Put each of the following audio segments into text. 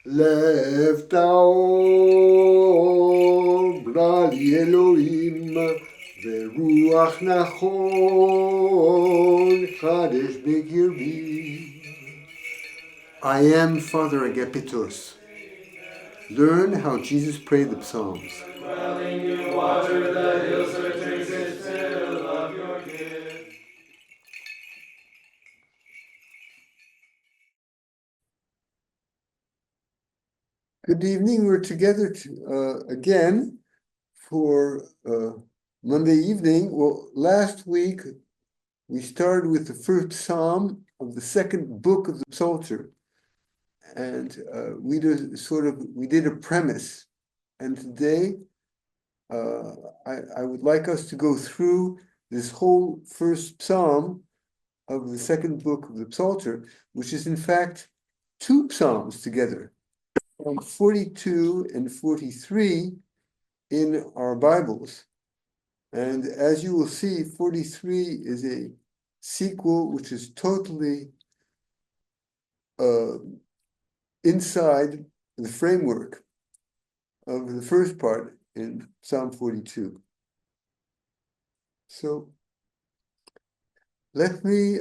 לב טהור, ברא לי אלוהים, ורוח נכון, חדש בקרבי. I am Father Agapetos. Learn how Jesus prayed the Psalms. Dwelling you water, the hills are drinking still of your gift. Good evening. We're together again for Monday evening. Well, last week we started with the first psalm of the second book of the Psalter, and we did a premise. And today I would like us to go through this whole first psalm of the second book of the Psalter, which is in fact two psalms together, Psalm 42 and 43 in our Bibles. And as you will see, 43 is a sequel which is totally inside the framework of the first part in Psalm 42. So let me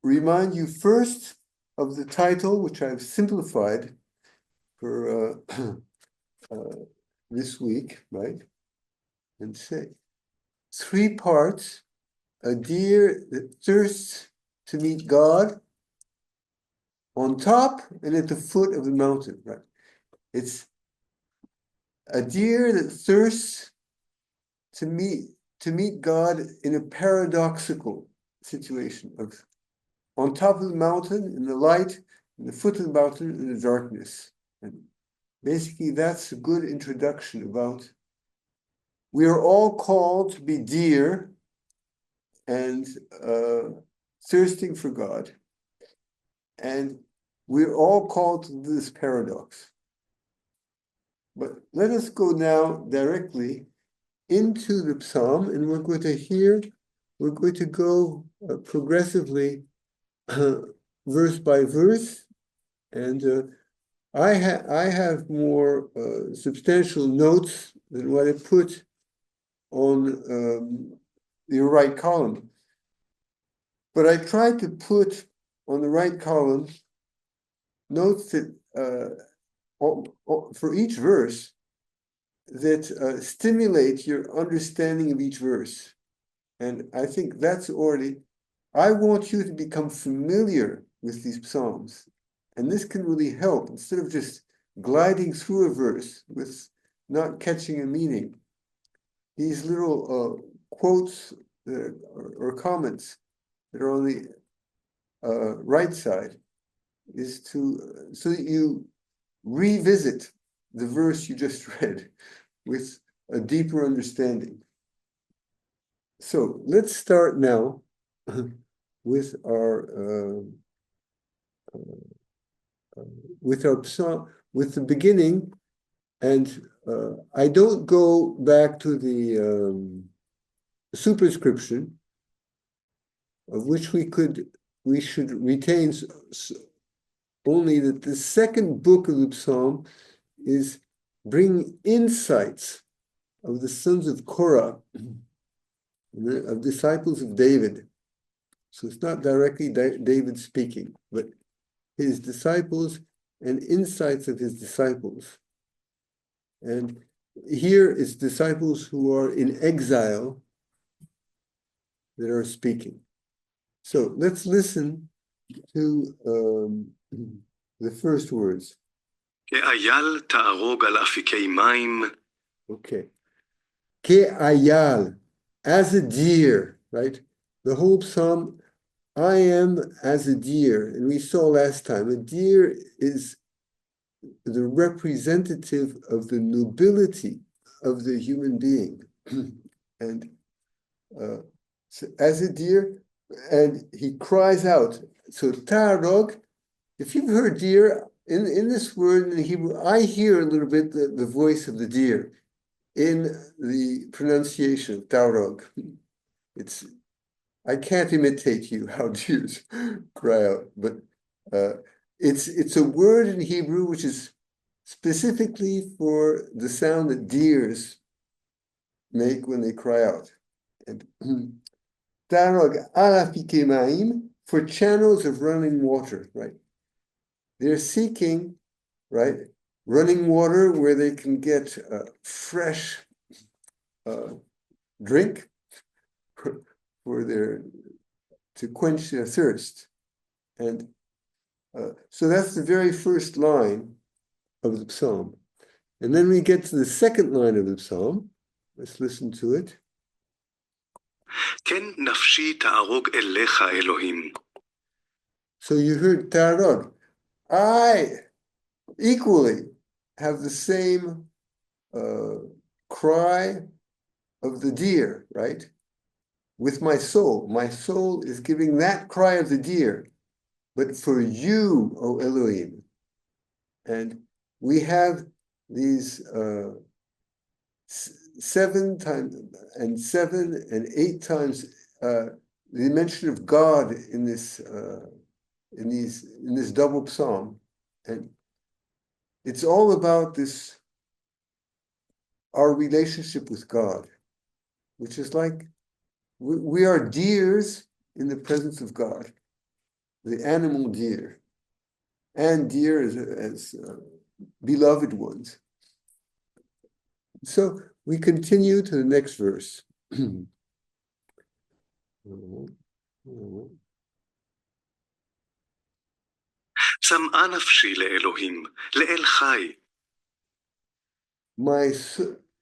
remind you first of the title, which I've simplified for this week, right? And say, 3 parts: a deer that thirsts to meet God on top and at the foot of the mountain, right? It's a deer that thirsts to meet God in a paradoxical situation of on top of the mountain in the light, and the foot of the mountain in the darkness. And basically, that's a good introduction about we are all called to be deer and thirsting for God. And we're all called to this paradox. But let us go now directly into the psalm, and we're going to go progressively verse by verse. And I have more substantial notes than what I put on your right column. But I tried to put on the right column notes that for each verse that stimulate your understanding of each verse. And I think that's already, I want you to become familiar with these psalms. And this can really help instead of just gliding through a verse with not catching a meaning. These little quotes or comments that are on the right side is so that you revisit the verse you just read with a deeper understanding. So let's start now with our psalm, with the beginning, and I don't go back to the superscription, of which we should retain only that the second book of the psalm is bringing insights of the sons of Korah, of disciples of David. So it's not directly David speaking, but his disciples and insights of his disciples. And here it's disciples who are in exile that are speaking. So let's listen to the first words. כאייל תערוג על אפיקי מים. Okay. Ke'ayal, as a deer, right? The whole psalm, I am as a deer. And we saw last time, a deer is the representative of the nobility of the human being. And so as a deer, and he cries out. So tarog, if you've heard deer, in this word in Hebrew, I hear a little bit the voice of the deer in the pronunciation of tarog. I can't imitate you how deers cry out, but it's a word in Hebrew which is specifically for the sound that deers make when they cry out. And Tarog alafike ma'im, for channels of running water, right? They're seeking, right, running water where they can get fresh drink for to quench their thirst. And so that's the very first line of the psalm. And then we get to the second line of the psalm. Let's listen to it. כן נפשי תערוג אליך אלוהים. So you heard Tarog. I equally have the same cry of the deer, right? With my soul. My soul is giving that cry of the deer, but for you, O Elohim. And we have these 7 times and 7 and 8 times the mention of God in this double psalm, and it's all about this, our relationship with God, which is like we are deers in the presence of God, the animal deer, and deer as beloved ones. So we continue to the next verse. צמאה נפשי לאלוהים, לאל חי.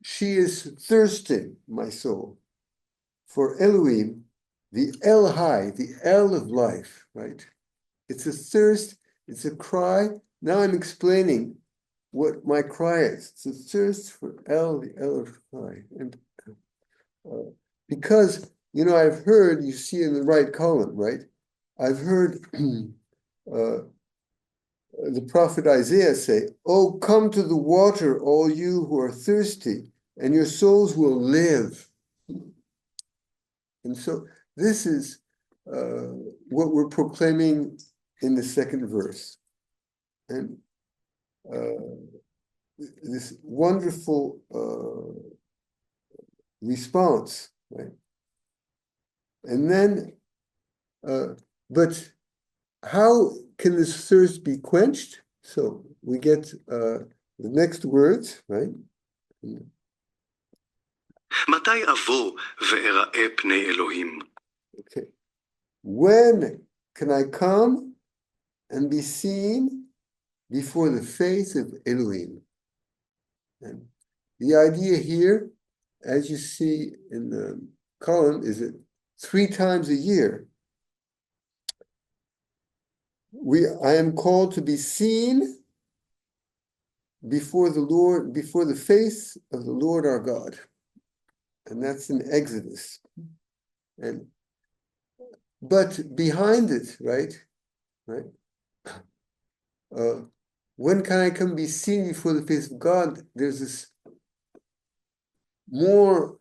She is thirsting, my soul, for Elohim, the El High, the El of life, right? It's a thirst, it's a cry. Now I'm explaining what my cry is. It's a thirst for El, the El of High. And because, I've heard, you see in the right column, right? I've heard the prophet Isaiah say, "Oh, come to the water, all you who are thirsty, and your souls will live." And so this is what we're proclaiming in the second verse. And this wonderful response, right? And then, but how can this thirst be quenched? So we get the next words, right? מתי אבוא ואראה פני אלוהים? Okay. When can I come and be seen before the face of Elohim? And the idea here, as you see in the column, is that 3 times a year, I am called to be seen before the Lord, before the face of the Lord our God. And that's in Exodus. But behind it, right? When can I come be seen before the face of God? There's this more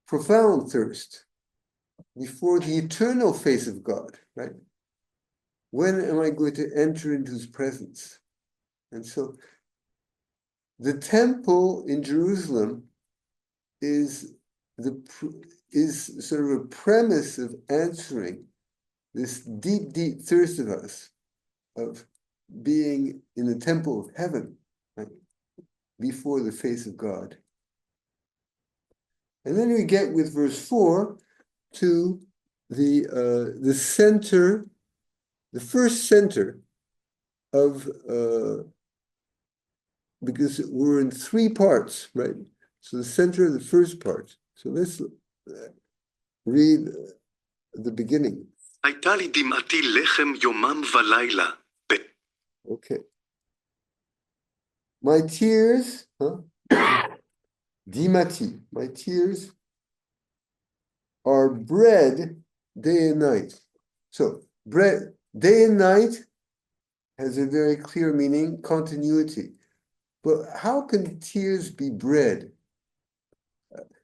profound thirst before the eternal face of God, right? When am I going to enter into his presence? And so the temple in Jerusalem is sort of a premise of answering this deep, deep thirst of us, of being in the temple of heaven, right, before the face of God. And then we get with verse 4 to the center, the first center of, because we're in 3 parts, right? So the center of the first part. So let's read the beginning. הייתה לי דמעתי לחם יומם ולילה. Okay. My tears, dimati, my tears are bread day and night. So bread, day and night has a very clear meaning, continuity. But how can tears be bread?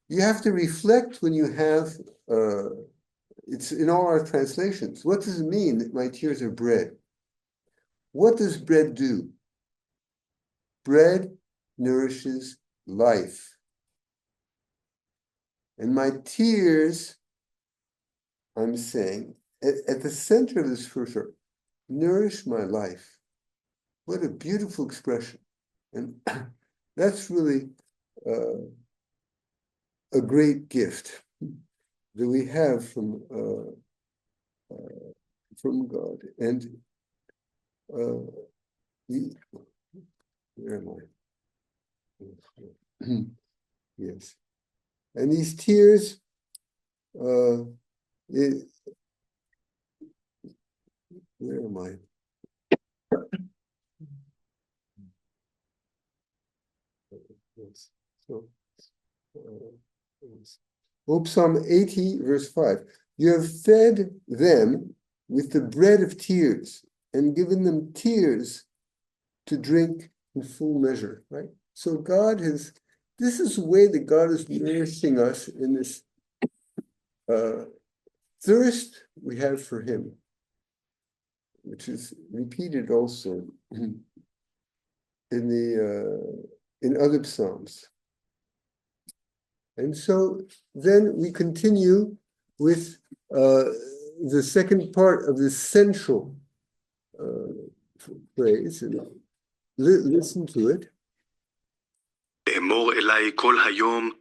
You have to reflect when you have, it's in all our translations. What does it mean that my tears are bread? what does bread do? Bread nourishes life. And my tears, I'm saying, at the center of this first word, nourish my life. What a beautiful expression. And that's really a great gift that we have from God. And where am I? Yes. And these tears, where am I? Yes. So, Psalm 80, verse 5. You have fed them with the bread of tears and given them tears to drink in full measure, right? So this is the way that God is nourishing us in this thirst we have for Him, which is repeated also in other Psalms. And so then we continue with the second part of this central phrase, and listen to it. אמור אליי כל היום,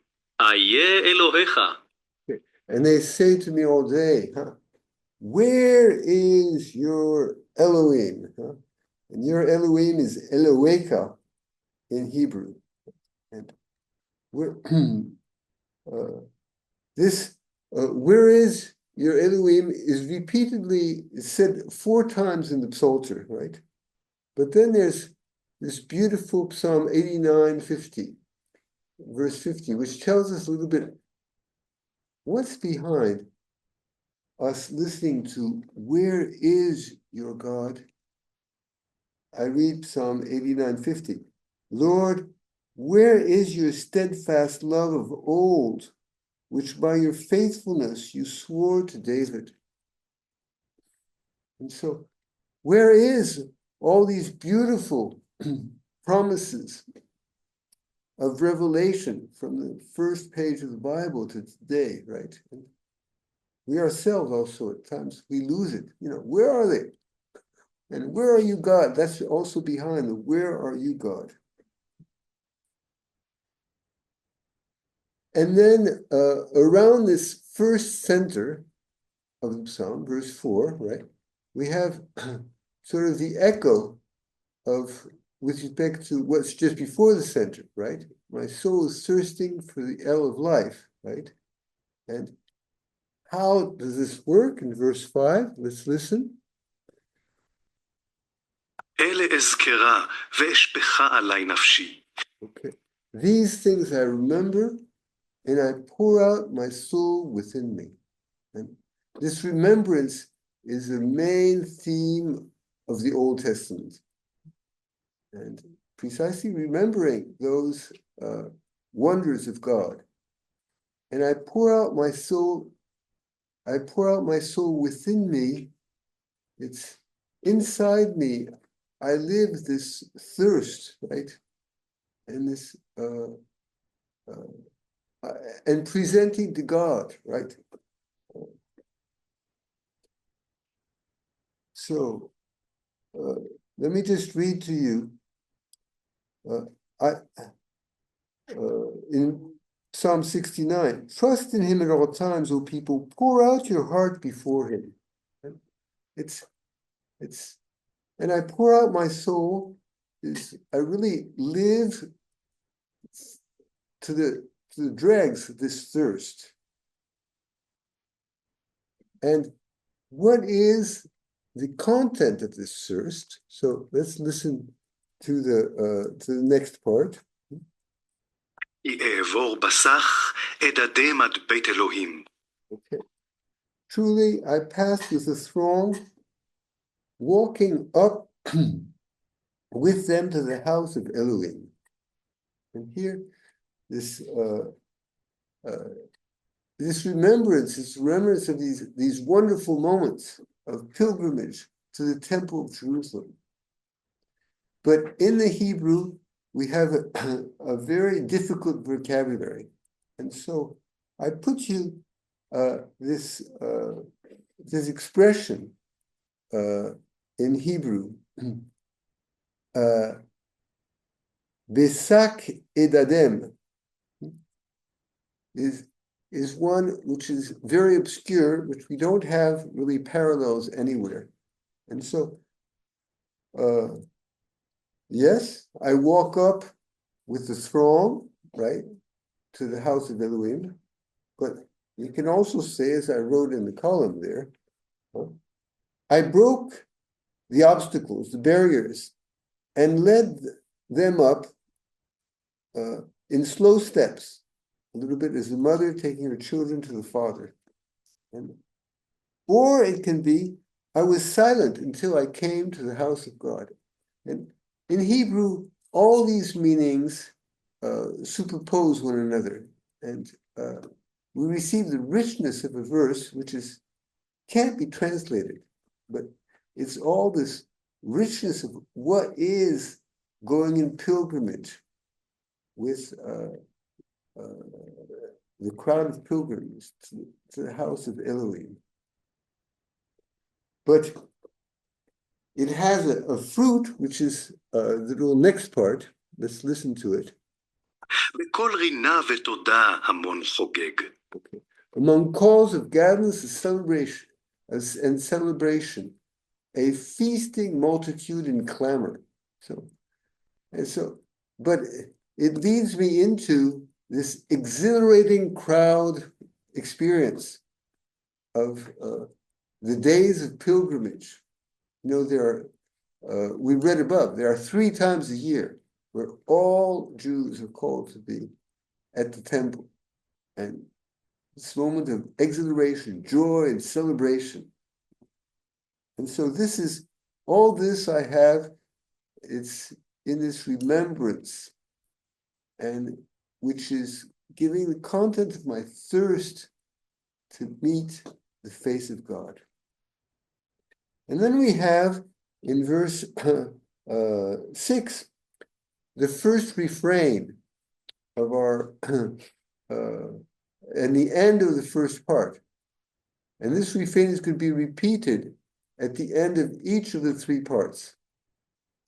איה אלוהיך. And they say to me all day, where is your Elohim? And your Elohim is Eloheka in Hebrew. And where is your Elohim is repeatedly said 4 times in the Psalter, right? But then there's this beautiful Psalm 89:50, verse 50, which tells us a little bit what's behind us listening to where is your God? I read Psalm 89:50. Lord, where is your steadfast love of old, which by your faithfulness you swore to David? And so, where is all these beautiful promises of revelation from the first page of the Bible to today, right? And we ourselves also at times, we lose it. Where are they? And where are you, God? That's also behind the where are you, God? And then around this first center of the psalm, verse 4, right, we have sort of the echo of, with respect to what's just before the center, right? My soul is thirsting for the well of life, right? And how does this work? In verse 5, let's listen. אלה אזכרה ואשפכה עלי נפשי. Okay. These things I remember, and I pour out my soul within me. And this remembrance is the main theme of the Old Testament. And precisely remembering those wonders of God. And I pour out my soul within me. It's inside me. I live this thirst, right? And this and presenting to God, right? So let me just read to you. In Psalm 69, trust in Him at all times, O people. Pour out your heart before Him. And I pour out my soul. I really live to the dregs of this thirst. And what is the content of this thirst? So let's listen to the next part. אעבור בסך, אדדם עד בית אלוהים. Okay. Truly, I passed with the throng, walking up with them to the house of Elohim. And here, this remembrance of these wonderful moments of pilgrimage to the temple of Jerusalem. But in the Hebrew, we have a very difficult vocabulary. And so I put you this expression in Hebrew, Besak edadem, is one which is very obscure, which we don't have really parallels anywhere. And so, yes, I walk up with the throng, right, to the house of Elohim, but you can also say, as I wrote in the column there, I broke the obstacles, the barriers, and led them up in slow steps, a little bit as a mother taking her children to the father. Or it can be, I was silent until I came to the house of God. And in Hebrew, all these meanings superpose one another. And we receive the richness of a verse which can't be translated, but it's all this richness of what is going in pilgrimage with the crowd of pilgrims to the house of Elohim. But it has a fruit, which is the little next part. Let's listen to it. בכל רינה ותודה המון חוגג. Okay. Among calls of gladness and celebration, a feasting multitude in clamor. But it leads me into this exhilarating crowd experience of the days of pilgrimage. You know, we read above, there are 3 times a year where all Jews are called to be at the temple. And this moment of exhilaration, joy, and celebration. And so all this I have, it's in this remembrance, and which is giving the content of my thirst to meet the face of God. And then we have in verse 6, the first refrain of our, and the end of the first part. And this refrain is going to be repeated at the end of each of the 3 parts.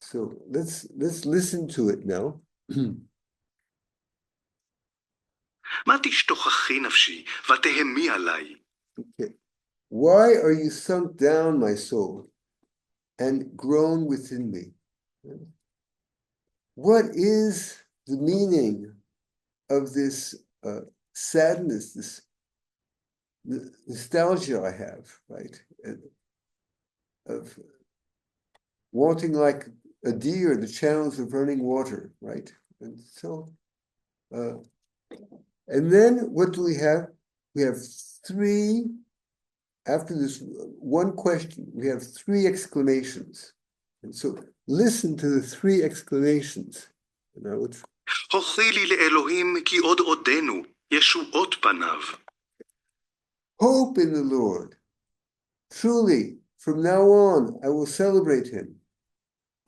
So let's listen to it now. מה תשתוכחי נפשי ותהמי עליי? Okay. Why are you sunk down, my soul, and groan within me? What is the meaning of this sadness, this nostalgia I have, right? Of wanting like a deer the channels of running water, right? And so, and then what do we have? We have 3, after this one question, we have 3 exclamations. And so listen to the 3 exclamations. Now it's הוכי לי לאלוהים כי עוד עודנו ישועות פניו. hope in the Lord. Truly, from now on, I will celebrate him.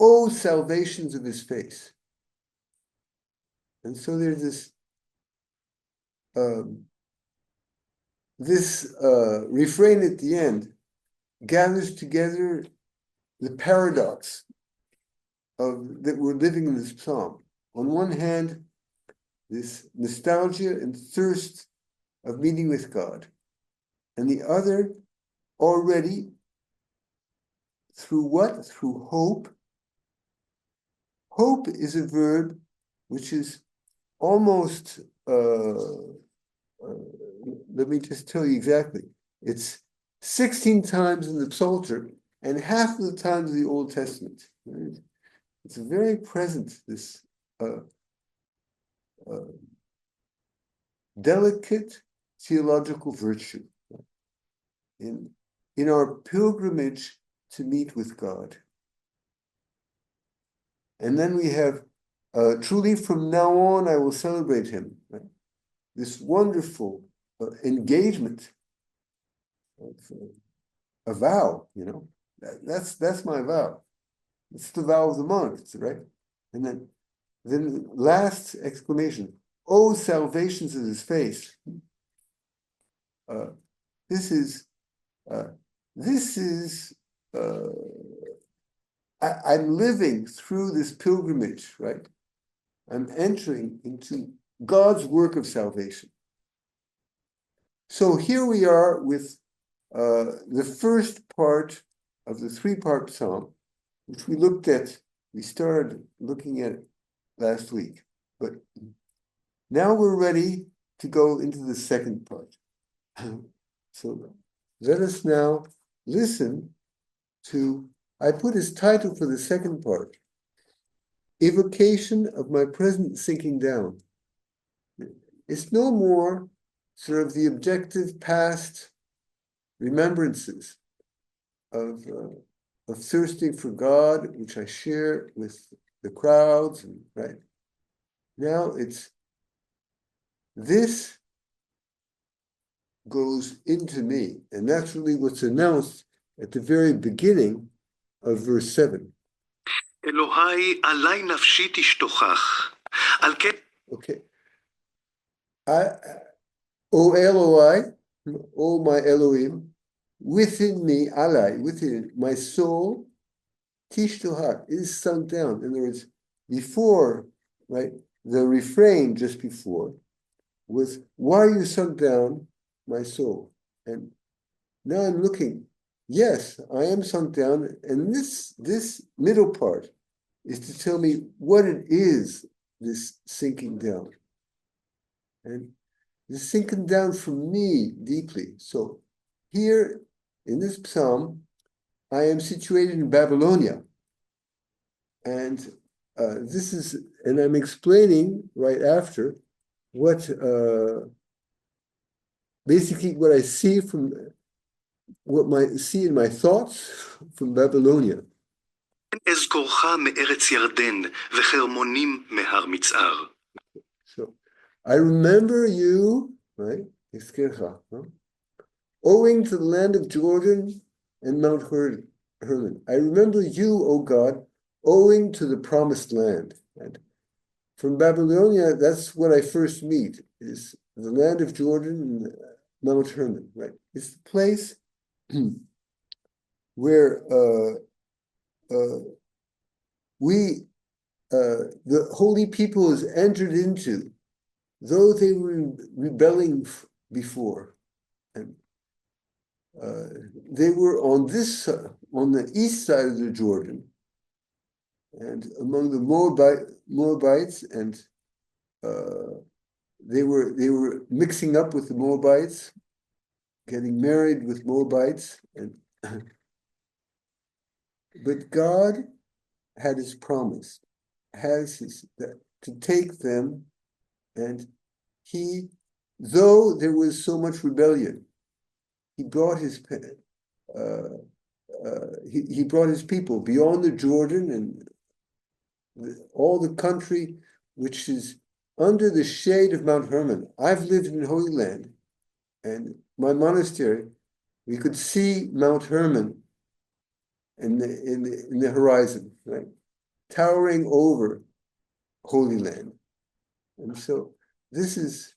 Oh, salvations of his face. And so there's this refrain at the end gathers together the paradox that we're living in this psalm. On one hand, this nostalgia and thirst of meeting with God, and the other, already, through what? Through hope. Hope is a verb which is almost, let me just tell you exactly. It's 16 times in the Psalter and half of the times in the Old Testament. Right? It's very present, this delicate theological virtue in our pilgrimage to meet with God. And then we have, truly from now on I will celebrate him. Right? This wonderful engagement, a vow, you know, that's my vow. It's the vow of the monarchs, right? And then last exclamation, oh, salvations of his face. This is, I'm living through this pilgrimage, right? I'm entering into God's work of salvation. So here we are with the first part of the three-part psalm, which we started looking at last week. But now we're ready to go into the second part. So let us now listen to, I put as title for the second part, Evocation of My Present Sinking Down. It's no more sort of the objective past remembrances of thirsting for God, which I share with the crowds, and right now it's this goes into me, and that's really what's announced at the very beginning of verse 7. אלוהי עלי נפשי תשתוכח, על כן... Okay. O Eloi, O my Elohim, within me, alai, within my soul, tishtohak, is sunk down. In other words, before, right, the refrain just before was, why are you sunk down, my soul? And now I'm looking, yes, I am sunk down, and this middle part is to tell me what it is, this sinking down. And this sinking down for me deeply. So here in this psalm, I am situated in Babylonia. And and I'm explaining right after what basically what I see see in my thoughts from Babylonia. אזכורך מארץ ירדן, וחרמונים מהר מצער. So I remember you, right? Owing to the land of Jordan and Mount Hermon. I remember you, O God, owing to the promised land. And from Babylonia, that's what I first meet, is the land of Jordan and Mount Hermon, right? It's the place where the holy people is entered into, though they were rebelling before. And they were on the east side of the Jordan, and among the Moabites, and they were mixing up with the Moabites, getting married with Moabites, and but God had His promise, to take them, and though there was so much rebellion, He brought His people beyond the Jordan and all the country which is under the shade of Mount Hermon. I've lived in Holy Land, and my monastery, we could see Mount Hermon in the horizon, right, towering over Holy Land. And so this is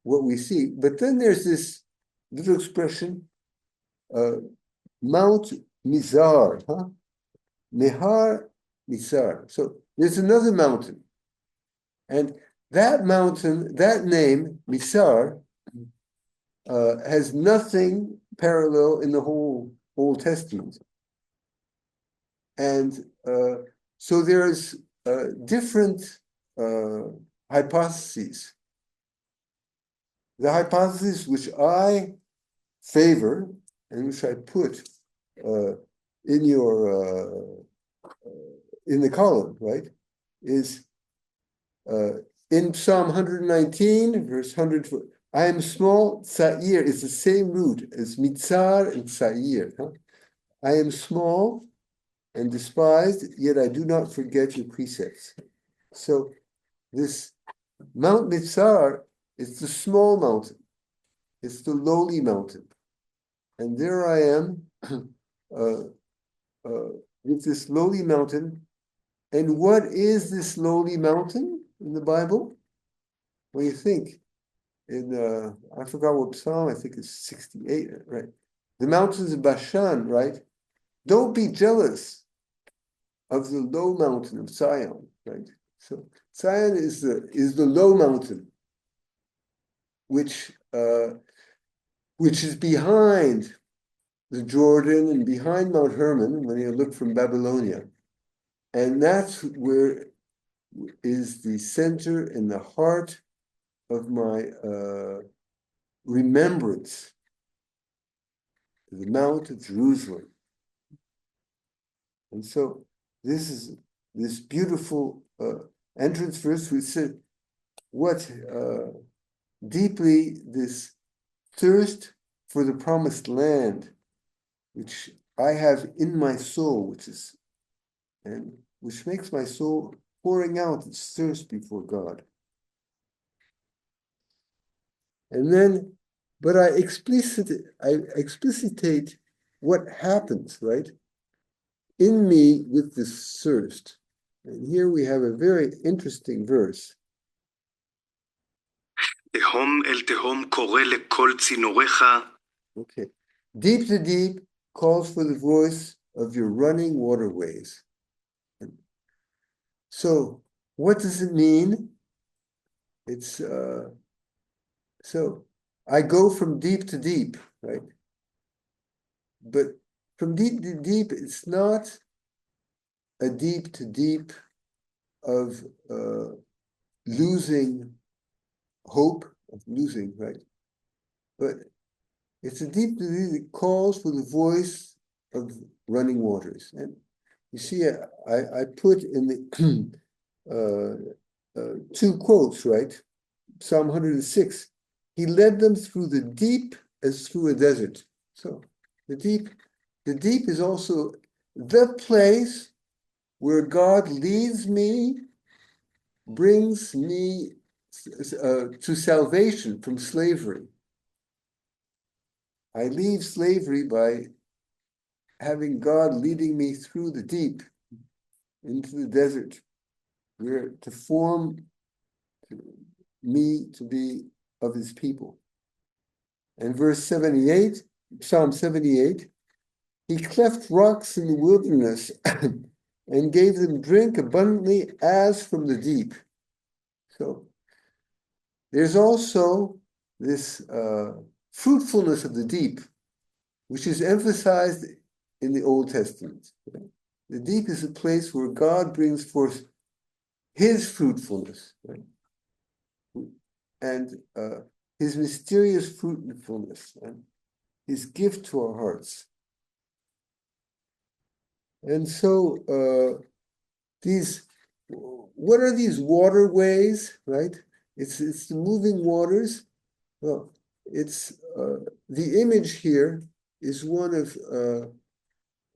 what we see. But then there's this little expression, Mount Mizar, Nehar Mizar. So there's another mountain. And that mountain, that name, Mizar, has nothing parallel in the whole Old Testament. And so there's different hypotheses. The hypothesis which I favor and which I put in the column, right, is in Psalm 119, verse 100. I am small, Tzair is the same root as Mitzar and Tzair. I am small and despised, yet I do not forget your precepts. So this Mount Mitzar is the small mountain. It's the lowly mountain. And there I am with this lowly mountain. And what is this lowly mountain in the Bible? What do you think? In I forgot what psalm, I think it's 68, right? The mountains of Bashan, right? Don't be jealous of the low mountain of Zion, right? So Zion is the low mountain, which is behind the Jordan and behind Mount Hermon when you look from Babylonia. And that's where is the center and the heart of my remembrance, the Mount of Jerusalem. And so this is this beautiful entrance verse which said what deeply this thirst for the promised land, which I have in my soul, which makes my soul pouring out its thirst before God. And then, but I explicitate what happens, right, in me with this thirst. And here we have a very interesting verse. תהום אל תהום קורא לכל צינוריך. Okay. Deep to deep calls for the voice of your running waterways. So, what does it mean? It's so I go from deep to deep, right? But from deep to deep, it's not a deep to deep of losing hope, of losing, right? But it's a deep to deep that calls for the voice of running waters. And you see, I put in the two quotes, right? Psalm 106. He led them through the deep as through a desert. So the deep is also the place where God leads me, brings me to salvation from slavery. I leave slavery by having God leading me through the deep into the desert, where to form me to be of his people. And verse 78, Psalm 78, he cleft rocks in the wilderness and gave them drink abundantly as from the deep. So there's also this fruitfulness of the deep, which is emphasized in the Old Testament. The deep is a place where God brings forth his fruitfulness, right? And his mysterious fruitfulness and his gift to our hearts. And so what are these waterways, right? It's the moving waters. Well, it's the image here is one of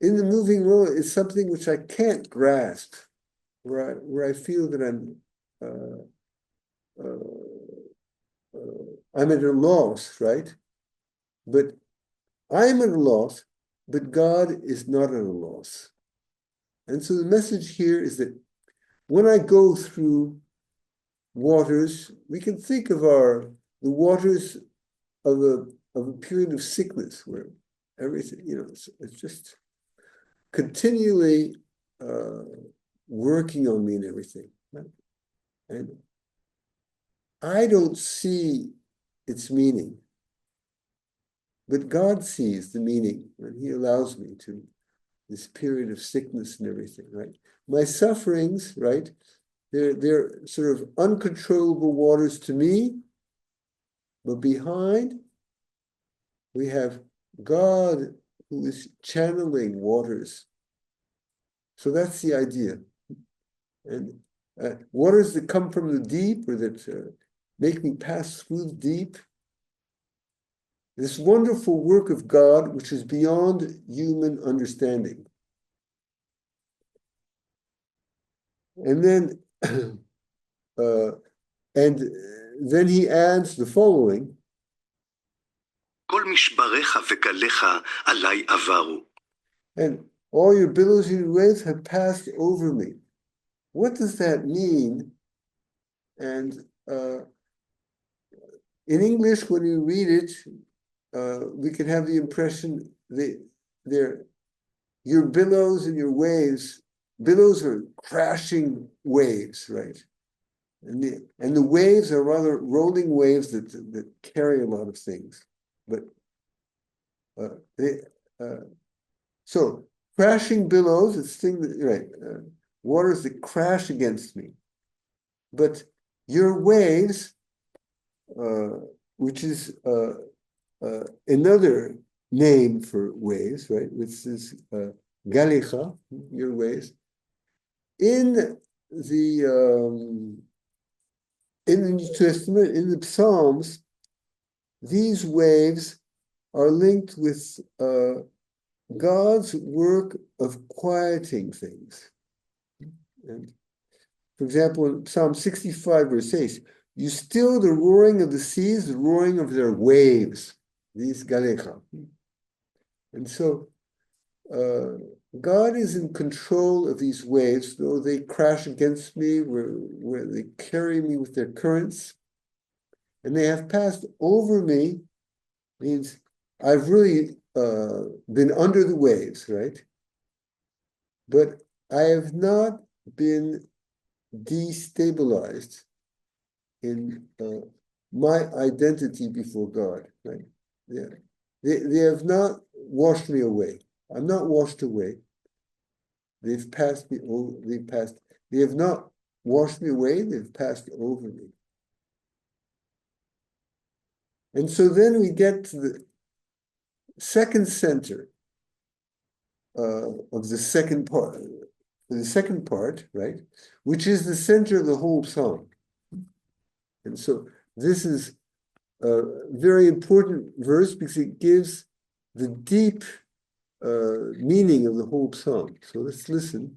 in the moving road is something which I can't grasp, where I feel that I'm at a loss, right? But I'm at a loss, but God is not at a loss. And so the message here is that when I go through waters, we can think of the waters of a period of sickness where everything, it's just continually working on me and everything. Right? And I don't see its meaning, but God sees the meaning, and he allows me to this period of sickness and everything, right? My sufferings, right? They're sort of uncontrollable waters to me, but behind we have God who is channeling waters. So that's the idea. And waters that come from the deep or that make me pass through the deep. This wonderful work of God, which is beyond human understanding. And then, then he adds the following. כל משבריך וגליך עליי עברו. And All your billows and your waves have passed over me. What does that mean? And in English, when you read it, we can have the impression that your billows and your waves, billows are crashing waves, right? And the waves are rather rolling waves that carry a lot of things. But so crashing billows, it's thing that, right, waters that crash against me. But your waves, which is another name for waves, right? Which is galecha, your waves. In the New Testament, in the Psalms, these waves are linked with God's work of quieting things. And for example, in Psalm 65, verse 8, you still the roaring of the seas, the roaring of their waves, these galecha. And so God is in control of these waves, though they crash against me, where they carry me with their currents, and they have passed over me, means I've really been under the waves, right? But I have not been destabilized in my identity before God, right? Yeah. They have not washed me away. I'm not washed away. They've passed me over, they have not washed me away, they've passed over me. And so then we get to the second center of the second part, right? Which is the center of the whole psalm. And so this is a very important verse because it gives the deep meaning of the whole psalm. So let's listen.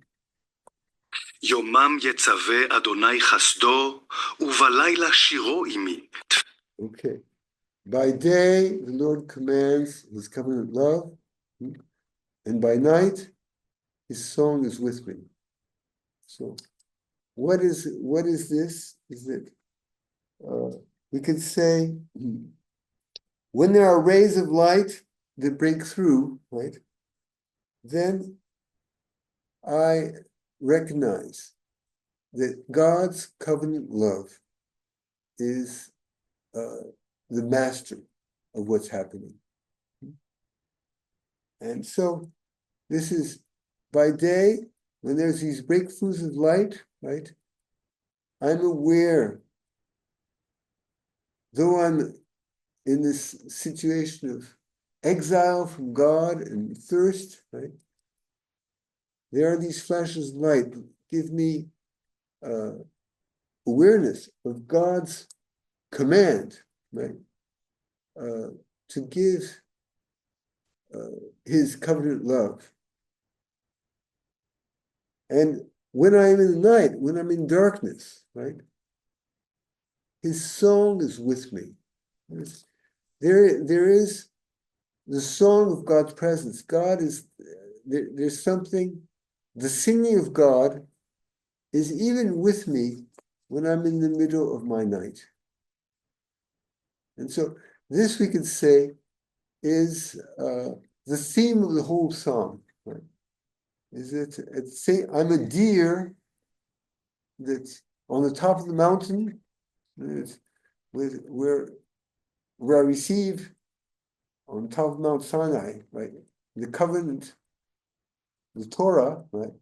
יומם יצווה אדוני חסדו, ובלילה שירו עמי. Okay. By day, the Lord commands his covenant love, and by night, his song is with me. So what is this? Is that we can say when there are rays of light that break through, right? Then I recognize that God's covenant love is the master of what's happening. And so this is by day, when there's these breakthroughs of light, right? I'm aware, though I'm in this situation of exile from God and thirst, right? There are these flashes of light that give me awareness of God's command, right? To give his covenant love. And when I'm in the night, when I'm in darkness, right? His song is with me. There is the song of God's presence. God is, there's something, the singing of God is even with me when I'm in the middle of my night. And so this we could say is the theme of the whole psalm. Right? Is it I'm a deer that's on the top of the mountain, where I receive on top of Mount Sinai, right? The covenant, the Torah, right?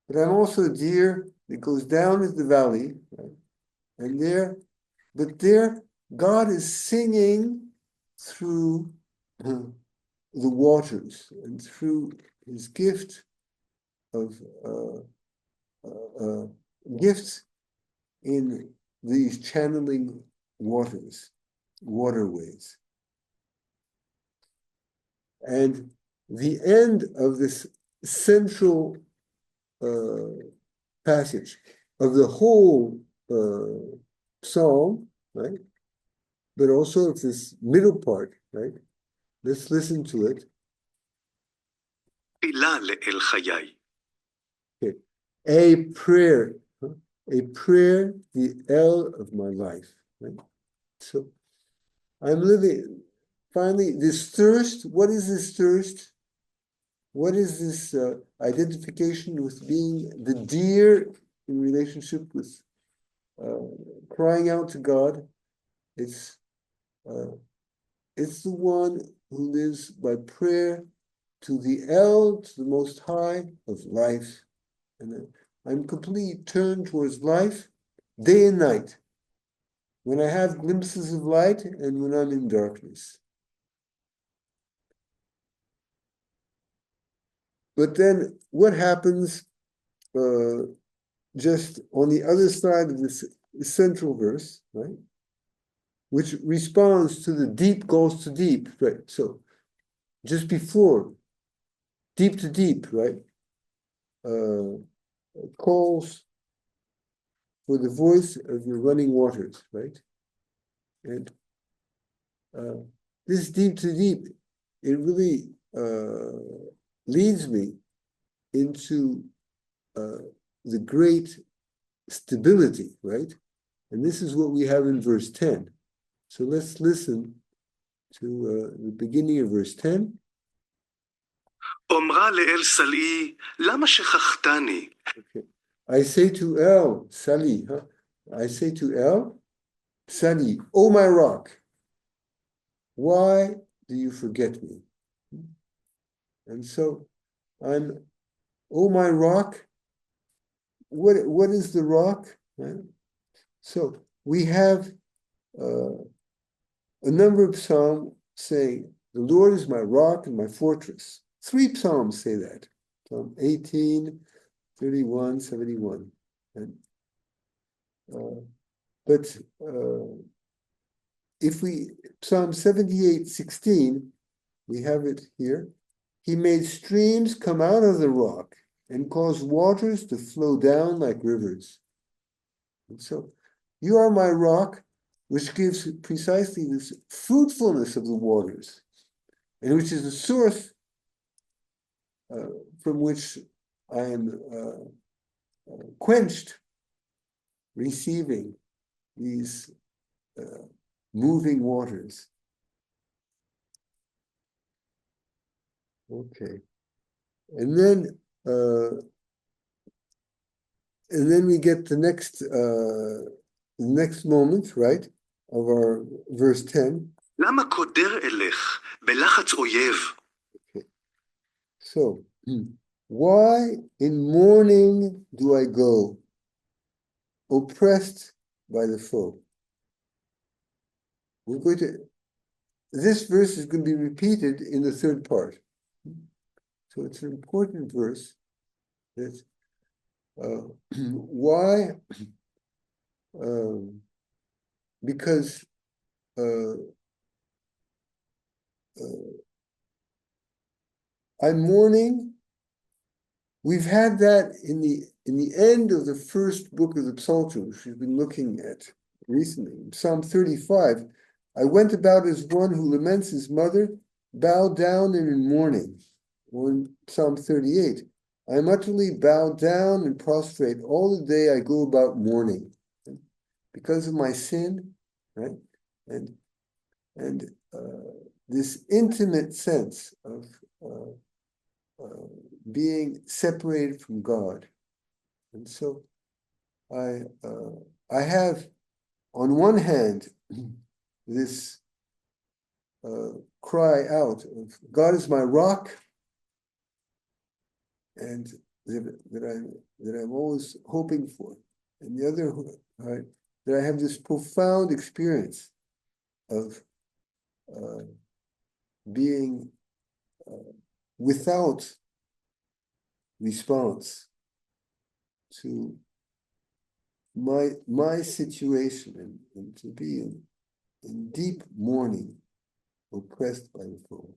But I'm also a deer that goes down into the valley, right? And there, God is singing through the waters and through his gift of gifts in these channeling waterways. And the end of this central passage of the whole psalm, right? But also of this middle part, right? Let's listen to it. תפילה לאל חיי. Okay. A prayer, the L of my life. Right? So I'm living, finally, this thirst. What is this thirst? What is this identification with being the deer in relationship with crying out to God? It's the one who lives by prayer to the L, to the Most High of life. And I'm completely turned towards life day and night, when I have glimpses of light and when I'm in darkness. But then what happens just on the other side of this central verse, right? Which responds to the deep goes to deep, right? So just before, deep to deep, right? Calls for the voice of your running waters, right? And this deep to deep, it really leads me into the great stability, right? And this is what we have in verse 10. So let's listen to the beginning of verse 10. אומרה לאל סלעי, למה שכחתני? Okay. I say to El, Sali, huh? I say to El, Sali, oh my rock, why do you forget me? And so I'm, oh my rock, what is the rock? Right? So we have a number of psalms saying, the Lord is my rock and my fortress. 3 psalms say that. Psalm 18, 31, 71. And, but if we, Psalm 78, 16, we have it here. He made streams come out of the rock and caused waters to flow down like rivers. And so you are my rock, which gives precisely this fruitfulness of the waters, and which is the source from which I am quenched, receiving these moving waters. Okay, and then we get the next moment, right, of our verse 10. למה קודר אלך בלחץ אויב? Okay. So, why in mourning do I go, oppressed by the foe? We're going to, this verse is going to be repeated in the third part. So it's an important verse that why? Because I'm mourning. We've had that in the end of the first book of the Psalter, which we've been looking at recently, Psalm 35. I went about as one who laments his mother, bowed down and in mourning. Or in Psalm 38, I am utterly bowed down and prostrate. All the day I go about mourning because of my sin, right? And this intimate sense of being separated from God. And so I have, on one hand, this cry out of God is my rock, and that I'm always hoping for. And the other, right, that I have this profound experience of being without response to my situation, and to be in deep mourning, oppressed by the foe.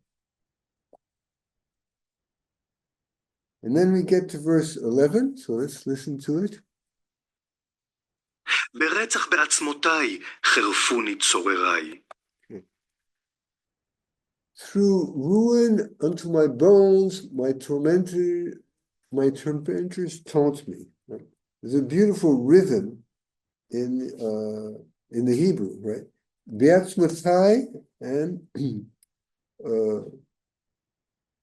And then we get to verse 11, so let's listen to it. ברצח בעצמותיי חרפוני צורריי. Through ruin unto my bones, my tormentors taunt me. Right? There's a beautiful rhythm in the Hebrew, right? Beatzmatai and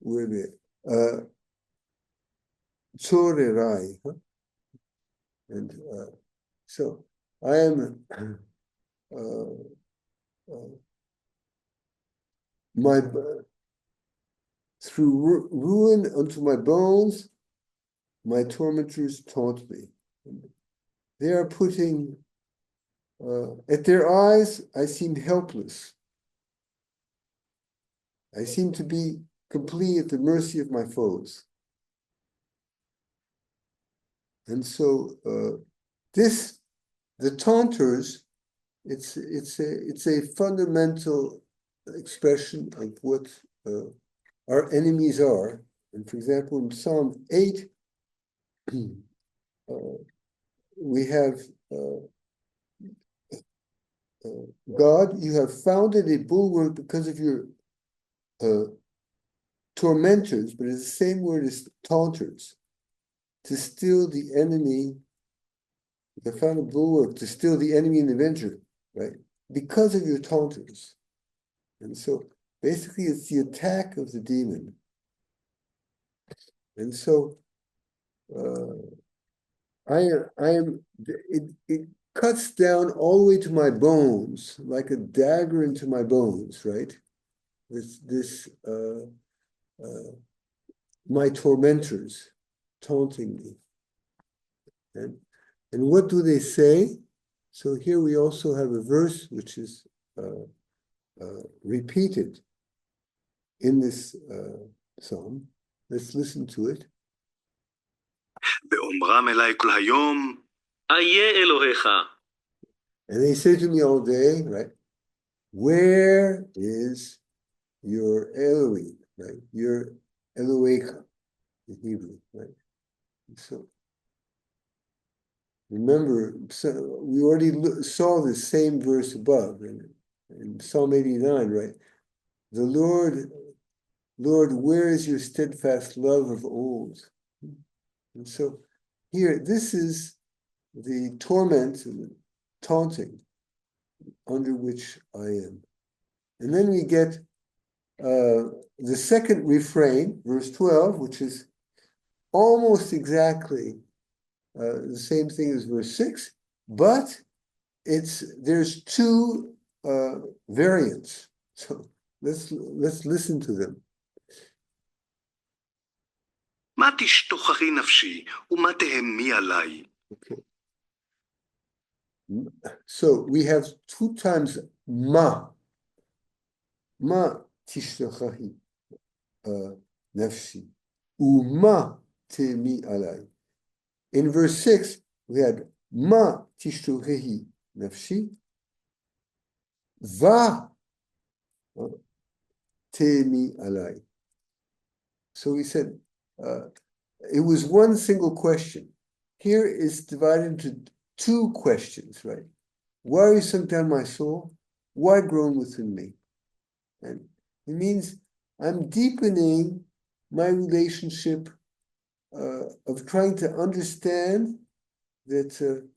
where are they? Tzorerai. Huh? And so I am my through ruin unto my bones, my tormentors taunt me. They are putting at their eyes, I seem helpless. I seem to be completely at the mercy of my foes. And so the taunters, it's a fundamental expression of what our enemies are. And for example, in Psalm 8, we have God, you have founded a bulwark because of your tormentors, but it's the same word as taunters, to still the enemy. You have found a bulwark to still the enemy and avenger, right? Because of your taunters. And so basically it's the attack of the demon. And so it cuts down all the way to my bones, like a dagger into my bones, right? My tormentors taunting me. And what do they say? So here we also have a verse which is repeated in this psalm. Let's listen to it. ואומרם אלי כל היום, איה אלוהיך. And they say to me all day, right? Where is your Elohim, right? Your Elohecha in Hebrew, right? So remember, we already saw the same verse above in Psalm 89, right? The Lord, where is your steadfast love of old? And so here, this is the torment and the taunting under which I am. And then we get the second refrain, verse 12, which is almost exactly the same thing as verse 6, but there's two variants. So let's listen to them. מה תשתוכחי נפשי, ומה תהמי עלי? Okay. So we have two times ma tishtachahi nafshi, uma temi alai. In verse 6, we had ma tishtachahi nafshi, va temi alai. So we said it was one single question. Here it's divided into two questions, right? Why are you sunk down my soul? Why groan within me? And it means I'm deepening my relationship of trying to understand that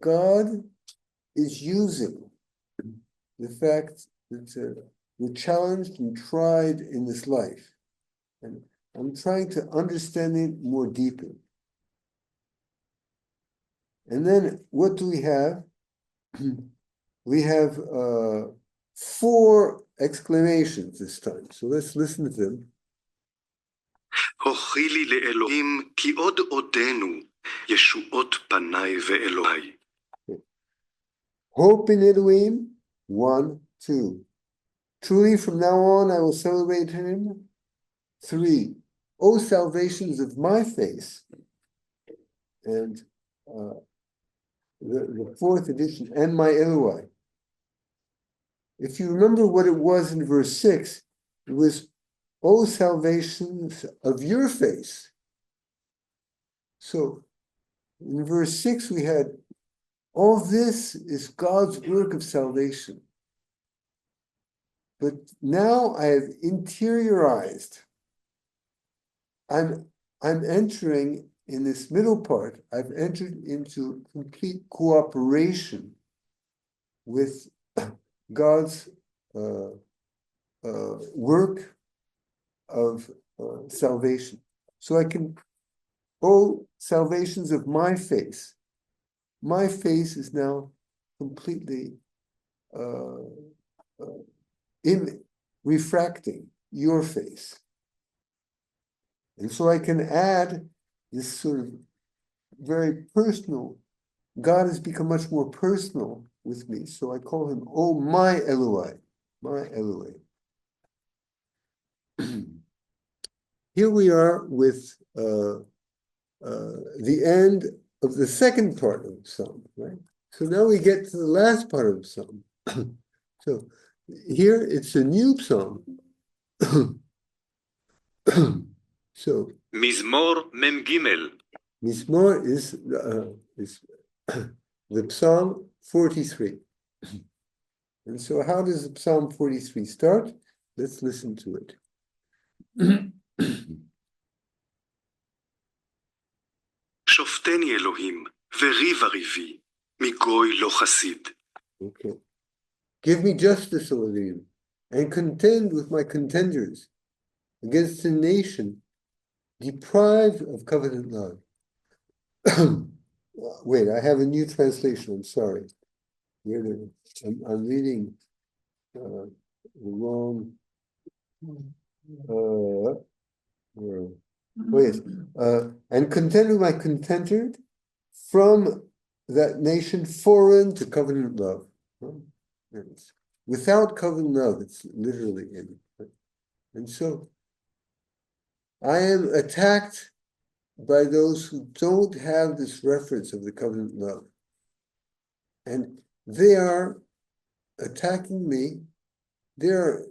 God is using the fact that we're challenged and tried in this life. And I'm trying to understand it more deeply. And then what do we have? We have 4 exclamations this time. So let's listen to them. הוכי לי לאלוהים, כי עוד עודנו, ישועות פניי ואלוהי. Hope in Elohim, 1, 2. Truly from now on I will celebrate him. 3. O salvations of my face. And the 4th edition, and my Eloi. If you remember what it was in verse 6, it was, O salvations of your face. So in verse 6, we had, all this is God's work of salvation. But now I have interiorized. I'm entering in this middle part, I've entered into complete cooperation with God's work of salvation. So I can, salvations of my face. My face is now completely refracting your face. And so I can add this sort of very personal, God has become much more personal with me. So I call him, oh, my Eloi, my Eloi. Here we are with the end of the second part of the psalm, right? So now we get to the last part of the psalm. So here it's a new psalm. So מזמור מ"ג. Mizmor is the Psalm 43. And so how does the Psalm 43 start? Let's listen to it. שופטני אלוהים, וריב אריבי, מגוי לא חסיד. Okay. Give me justice, O Elohim, and contend with my contenders against a nation deprived of covenant love. Wait, I have a new translation. I'm sorry. I'm reading the wrong. Wait, and contend with my contenders from that nation foreign to covenant love. Without covenant love, it's literally in. And so I am attacked by those who don't have this reference of the covenant love. And they are attacking me. They're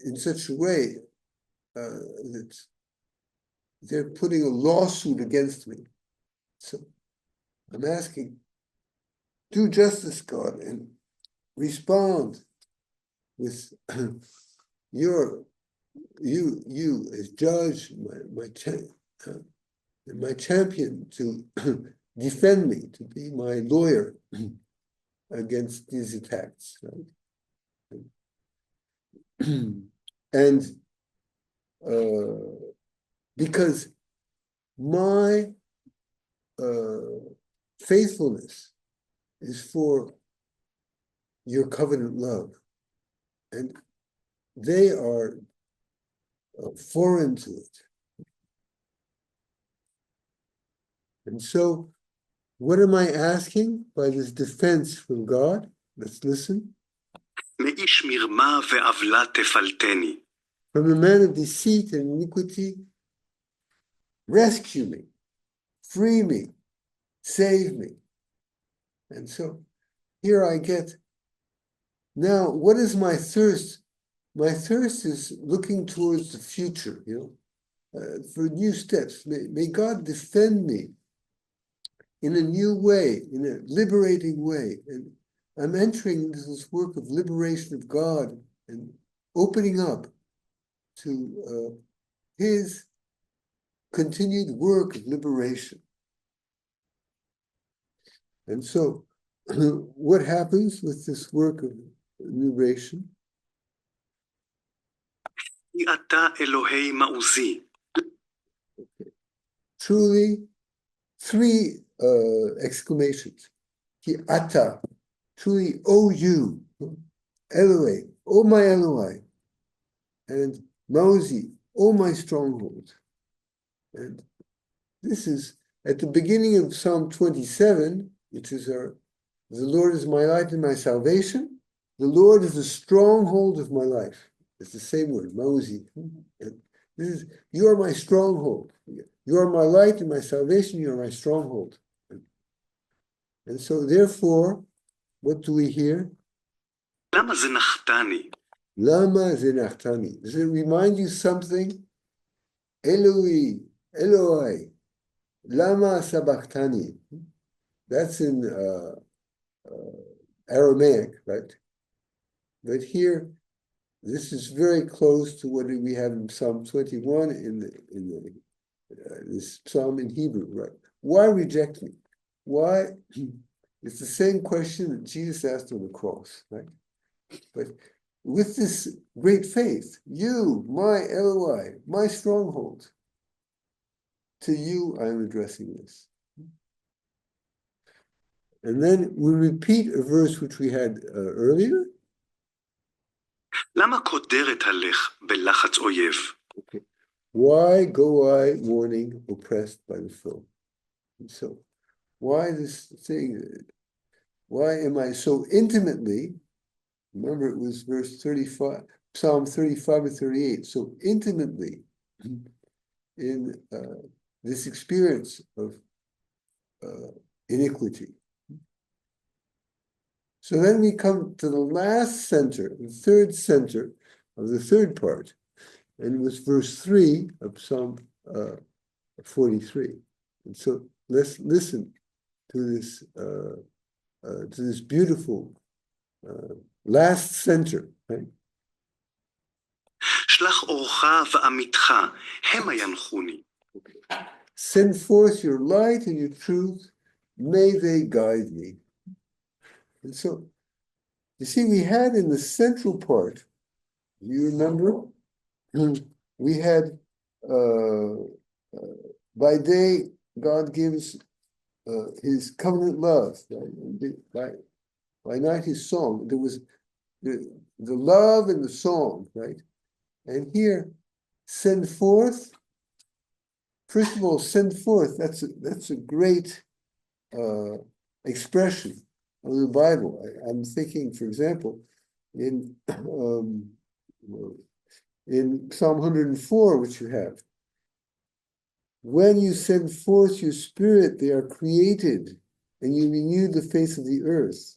in such a way that they're putting a lawsuit against me. So I'm asking, do justice, God, and respond with you as judge, my champion to defend me, to be my lawyer against these attacks. Right? And because my faithfulness is for your covenant love, and they are foreign to it. And so, what am I asking by this defense from God? Let's listen. מאיש מרמה ועוולה תפלטני. From a man of deceit and iniquity, rescue me, free me, save me. And so here I get, now what is my thirst? My thirst is looking towards the future, for new steps. May God defend me in a new way, in a liberating way. And I'm entering into this work of liberation of God and opening up to his continued work of liberation. And so, what happens with this work of liberation? כי אתה אלוהי מעוזי. Truly, three exclamations. Ki ata, truly, O you, Eloi, O my Eloi, and Mauzi, O my stronghold. And this is at the beginning of Psalm 27, which is the Lord is my light and my salvation. The Lord is the stronghold of my life. It's the same word, Mauzi. This is, you are my stronghold. You are my light and my salvation. You are my stronghold. And so, therefore, what do we hear? למה זנחתני? Lama zenachtani. Does it remind you something? Eloi, Eloi, lama sabachthani. That's in Aramaic, right? But here, this is very close to what we have in Psalm 21 this psalm in Hebrew, right? Why reject me? Why? It's the same question that Jesus asked on the cross, right? But with this great faith, you, my Eloi, my stronghold, to you I am addressing this. And then we repeat a verse which we had earlier. למה קודרת הלך בלחץ אויב? Okay. Why go I mourning, oppressed by the foe? And so, why this thing? Why am I so intimately? Remember, it was verse 35, Psalm 35 and 38. So intimately in this experience of iniquity. So then we come to the last center, the third center of the third part, and it was verse 3 of Psalm 43. And so let's listen to this beautiful last center, right? שלח אורך ואמיתך, המה ינחוני. Send forth your light and your truth, may they guide me. And so, you see, we had in the central part, you remember, we had by day, God gives his covenant love, right? By night, his song. There was the love and the song, right? And here, send forth. First of all, send forth. That's a great expression of the Bible. I'm thinking, for example, in Psalm 104, which you have, when you send forth your spirit, they are created, and you renew the face of the earth.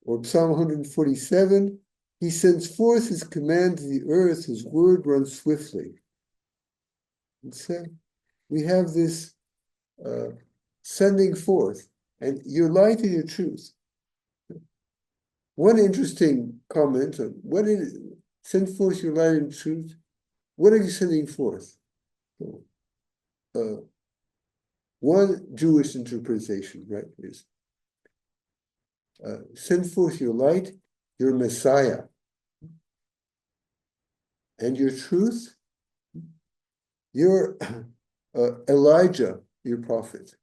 Or Psalm 147, he sends forth his command to the earth, his word runs swiftly. And so we have this sending forth, and your light and your truth. One interesting comment on what is send forth your light and truth. What are you sending forth? One Jewish interpretation, right, is send forth your light, your Messiah, and your truth, your Elijah, your prophet.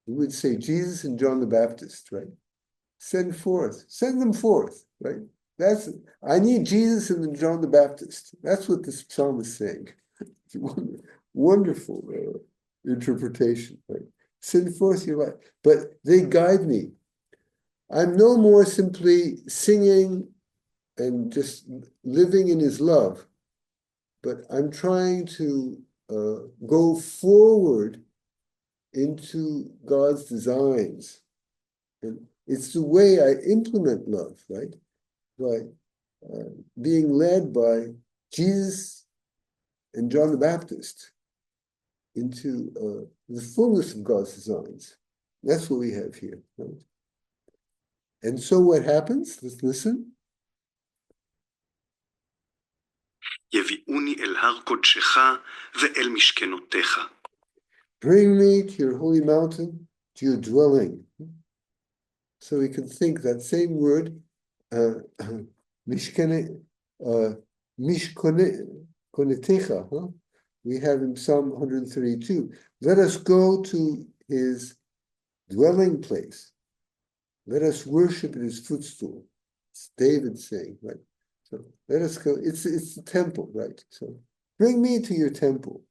We would say Jesus and John the Baptist, right? Send them forth, right? I need Jesus and John the Baptist. That's what this psalm is saying. It's a wonderful interpretation, right? Send forth your light, but they guide me. I'm no more simply singing and just living in his love, but I'm trying to go forward into God's designs. And it's the way I implement love, right? By being led by Jesus and John the Baptist into the fullness of God's designs. That's what we have here, right? And so what happens? Let's listen. יביאוני אל הר קודשך ואל משכנותיך. Bring me to your holy mountain, to your dwelling. So we can think that same word, mishkonetecha, huh? We have in Psalm 132. Let us go to his dwelling place. Let us worship at his footstool. It's David saying, right? So let us go. It's the temple, right? So bring me to your temple.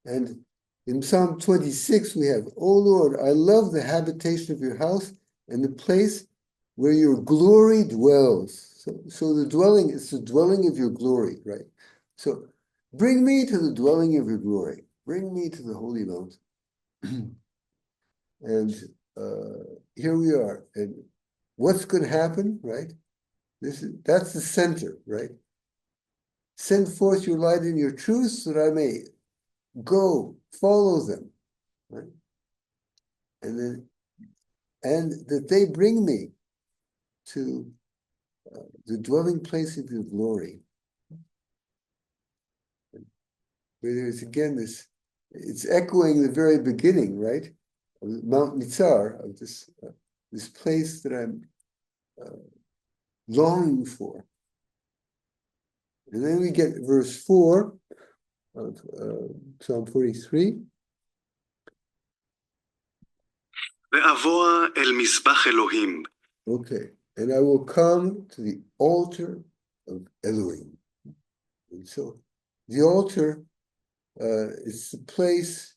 And in Psalm 26, we have, "O Lord, I love the habitation of your house and the place where your glory dwells." So the dwelling is the dwelling of your glory, right? So bring me to the dwelling of your glory. Bring me to the holy mountain. And here we are. And what's going to happen, right? That's the center, right? Send forth your light and your truth so that I may go, follow them, right? And then and that they bring me to the dwelling place of your glory. Where there's again this, it's echoing the very beginning, right? Of Mount Mitzar, of this place that I'm longing for. And then we get verse 4 of Psalm 43. ואבוא אל מזבח אלוהים. Okay, and I will come to the altar of Elohim. And so the altar is the place,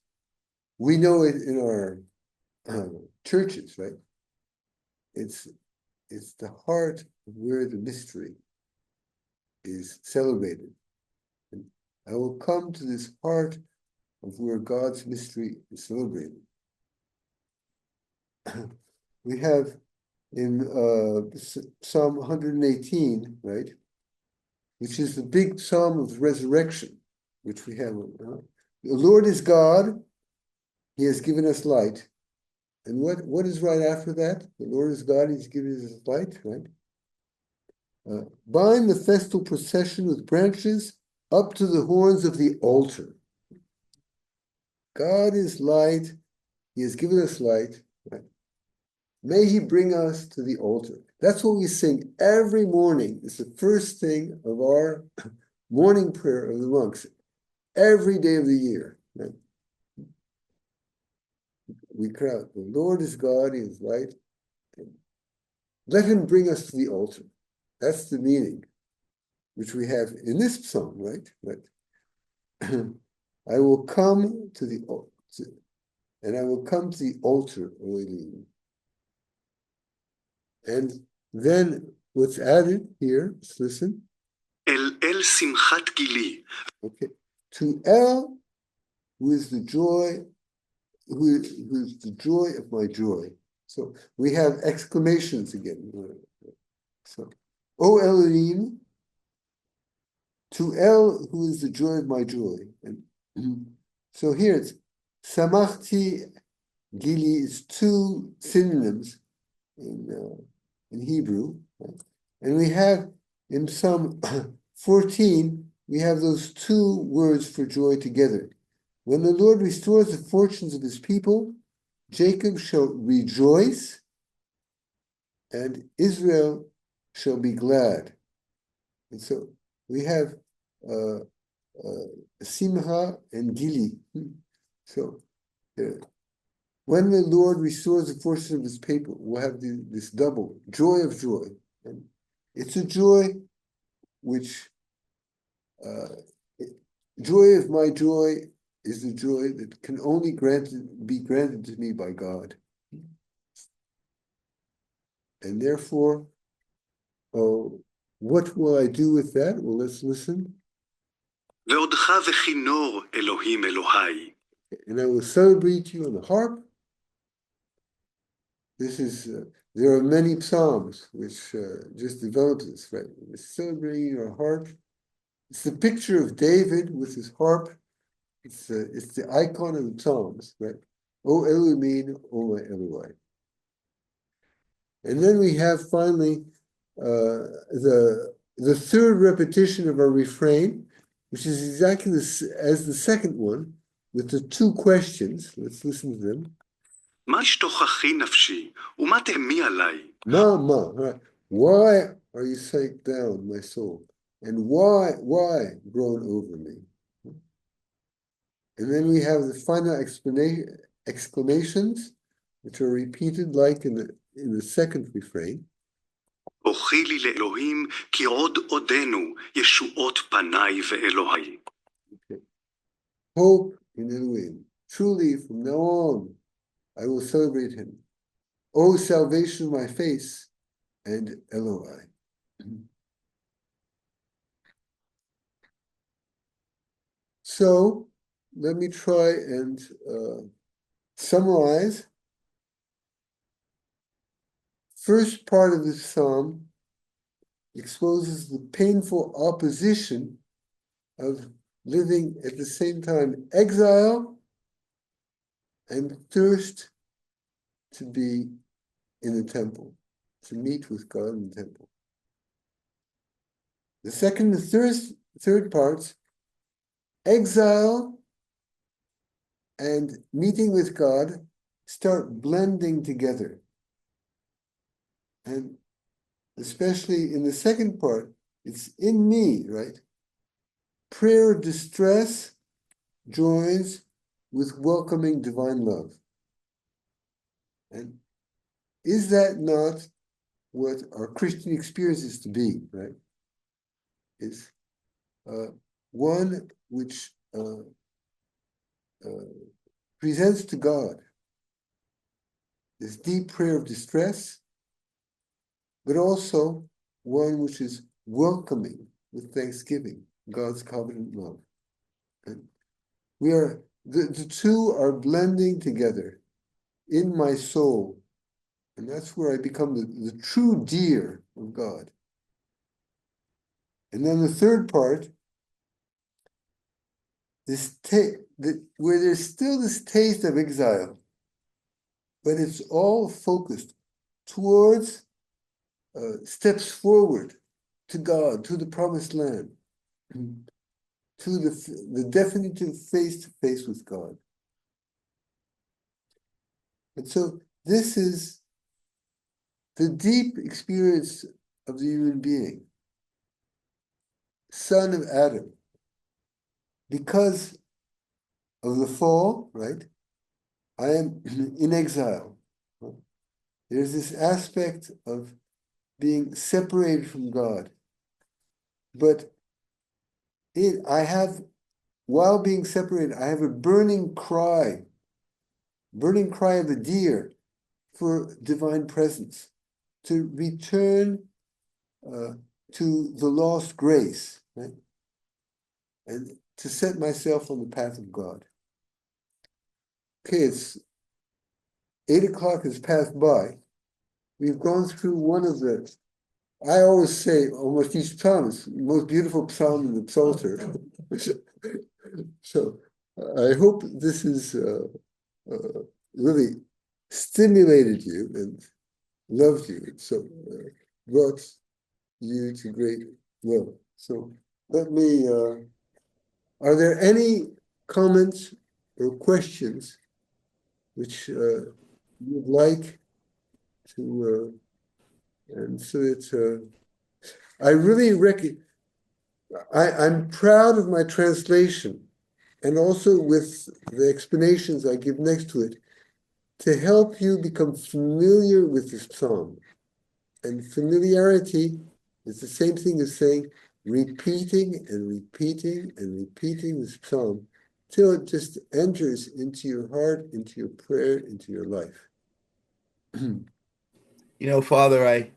we know it in our churches, right? It's the heart of where the mystery is celebrated. And I will come to this heart of where God's mystery is celebrated. We have in Psalm 118, right, which is the big psalm of resurrection, which we have. The Lord is God, he has given us light. And what is right after that? The Lord is God, he's given us light, right? Bind the festal procession with branches up to the horns of the altar. God is light, he has given us light, right? May he bring us to the altar. That's what we sing every morning. It's the first thing of our morning prayer of the monks, every day of the year. Right? We cry out, the Lord is God, he is light. Let him bring us to the altar. That's the meaning, which we have in this psalm, right? I will come to the altar, and I will come to the altar, O Elohim. And then what's added here, let's listen. אל שמחת גילי. Okay. To El, who is the joy, who is the joy of my joy. So we have exclamations again. So, O Elohim, to El, who is the joy of my joy. And so here it's Samachti Gili is two synonyms in Hebrew. Right? And we have in Psalm 14, we have those two words for joy together. When the Lord restores the fortunes of his people, Jacob shall rejoice and Israel shall be glad. And so we have Simha and Gili. So when the Lord restores the fortunes of his people, we'll have this double joy of joy. And it's a joy which, joy of my joy is the joy that can only be granted to me by God. And therefore, what will I do with that? Well, let's listen. ועודך וכינור אלוהים אלוהי. And I will celebrate you on the harp. This is, there are many psalms which just develop this, right? We're celebrating our harp. It's the picture of David with his harp. It's the icon of the Psalms, right? O Elohim, O my Eloi. And then we have finally the third repetition of our refrain, which is exactly as the second one, with the two questions. Let's listen to them. מה ישתוכחי נפשי, ומה תהמי עליי? Right? Why are you sank down, my soul? And why groan over me? And then we have the final exclamations, which are repeated like in the second refrain. אוכי לי לאלוהים, כי עוד עודנו ישועות פניי ואלוהי. Okay. Hope in Elohim. Truly, from now on, I will celebrate him. O salvation of my face and Eloi. So, let me try and summarize. First part of this psalm exposes the painful opposition of living at the same time exile and thirst to be in the temple, to meet with God in the temple. The second and third parts, exile and meeting with God, start blending together. And especially in the second part, it's in me, right? Prayer of distress joins with welcoming divine love. And is that not what our Christian experience is to be, right? Is one which presents to God this deep prayer of distress, but also one which is welcoming with thanksgiving, God's covenant love. And the two are blending together in my soul. And that's where I become the true deer of God. And then the third part, where there's still this taste of exile, but it's all focused towards steps forward to God, to the promised land, to the definitive face-to-face with God. And so this is the deep experience of the human being, son of Adam. Because of the fall, right? I am in exile. There's this aspect of being separated from God. But while being separated, I have a burning cry of a deer for divine presence, to return to the lost grace, right? And to set myself on the path of God. Okay, it's 8:00 has passed by. We've gone through one of I always say, almost each psalm is the most beautiful psalm in the Psalter. So I hope this has really stimulated you and loved you, so brought you to great love. So let me, are there any comments or questions which you'd like to, and so that I really I'm proud of my translation, and also with the explanations I give next to it, to help you become familiar with this psalm. And familiarity is the same thing as saying repeating and repeating and repeating this psalm till it just enters into your heart, into your prayer, into your life. Father,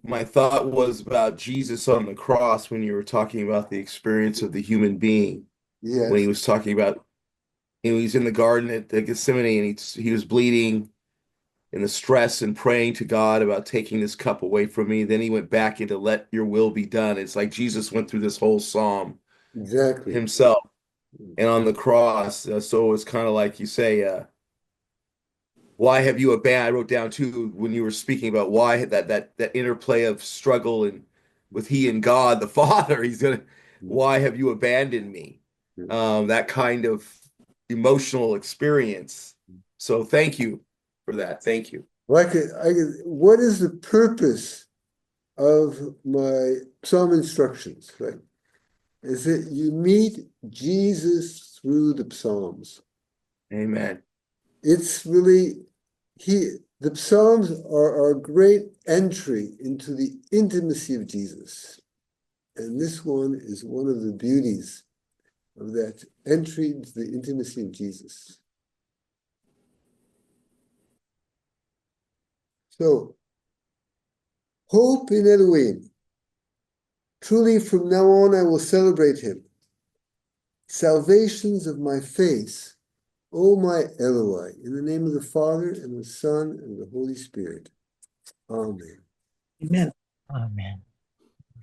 my thought was about Jesus on the cross when you were talking about the experience of the human being. Yes. When he was talking about, he's in the garden at Gethsemane, and he was bleeding in the stress and praying to God about taking this cup away from me. Then he went back into let your will be done. It's like Jesus went through this whole psalm himself and on the cross. So it's kind of like you say, why have you abandoned? I wrote down too when you were speaking about why that interplay of struggle and with he and God the Father. Why have you abandoned me? That kind of emotional experience. So thank you for that. Thank you. What is the purpose of my psalm instructions, right? Is that you meet Jesus through the Psalms. Amen. It's really, the Psalms are a great entry into the intimacy of Jesus. And this one is one of the beauties of that entry into the intimacy of Jesus. So, hope in Elohim. Truly, from now on, I will celebrate him. Salvations of my face, O my Eloi, in the name of the Father, and the Son, and the Holy Spirit. Amen. Amen. Amen.